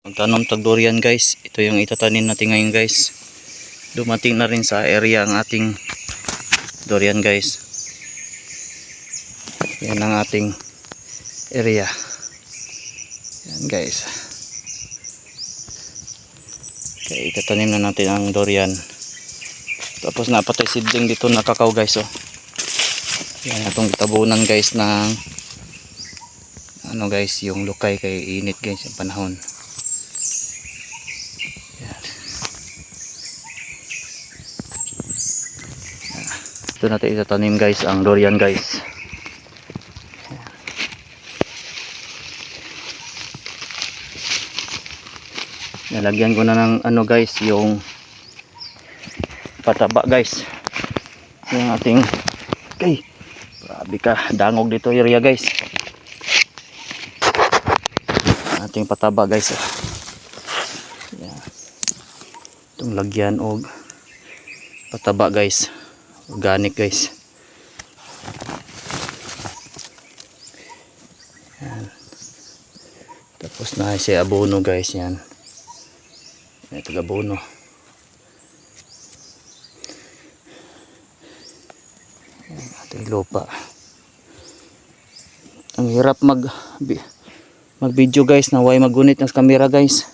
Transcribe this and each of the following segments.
Magtanom tag durian guys. Ito yung itatanim natin ngayon guys. Dumating na rin sa area ang ating durian guys. Yan ang ating area. Yan guys. Okay, itatanim na natin ang durian. Tapos napatay seedling dito na kakao guys. Oh. Yan itong tabunan guys ng ano guys, yung lukay kay init guys yung panahon. Ito natin itatanim guys ang durian guys. Nalagyan ko na ng ano guys, yung pataba guys. Yung ating grabe ka, dangog dito area guys. Ating pataba guys. Yan. Itong lagyan og pataba guys. Organic guys. Yan. Tapos na si abono guys yan. Ito abono. Yan, ating lupa. Ang hirap mag video guys na way magunit ng camera guys.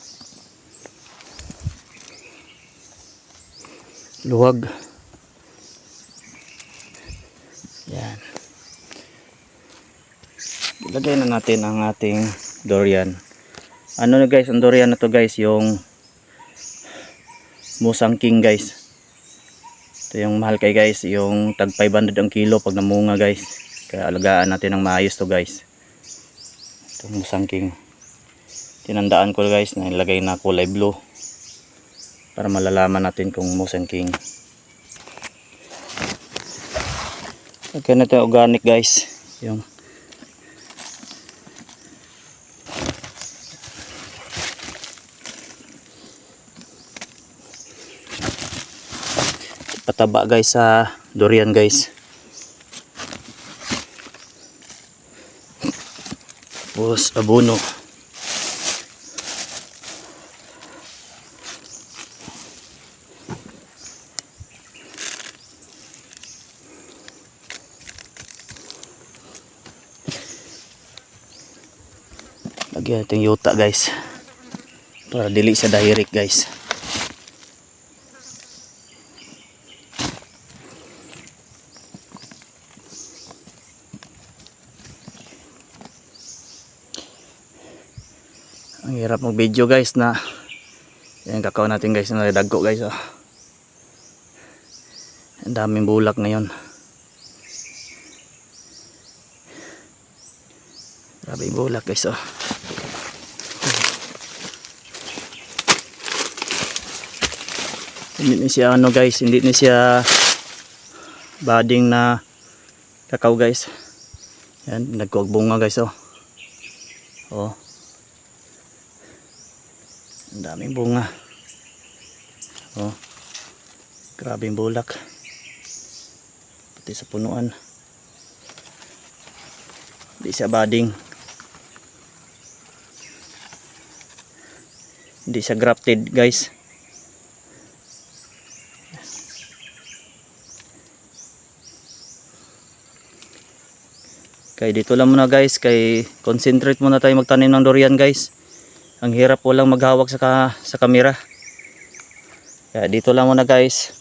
Luwag. Yan. Ilagay na natin ang ating durian. Ano na guys, ang durian na to guys, yung Musang King guys. Ito yung mahal kay guys, yung tag 500 ang kilo pag namunga guys. Kaya alagaan natin ng maayos to guys. Itong Musang King. Tinandaan ko guys na ilagay na kulay blue para malalaman natin kung Musang King. Okay na ito organic guys. Yung pataba guys sa durian guys. Tapos abono. Lagyan natin yuta guys para dili sa direct guys. Ang hirap mag video guys na yan kakao natin guys na dagko guys. Oh. Ang daming bulak ngayon. Grabe yung bulak guys. Oh. Hindi na siya ano guys, hindi na siya budding na kakao guys. Yan, nagkuwag bunga guys. Oh. Oh. Ang daming bunga. Oh. Grabe yung bulak. Pati sa punuan. Hindi siya budding. Hindi siya grafted guys. Kaya dito lang muna guys, kay concentrate muna tayo magtanim ng durian guys. Ang hirap walang maghawak sa camera. Kaya dito lang muna guys.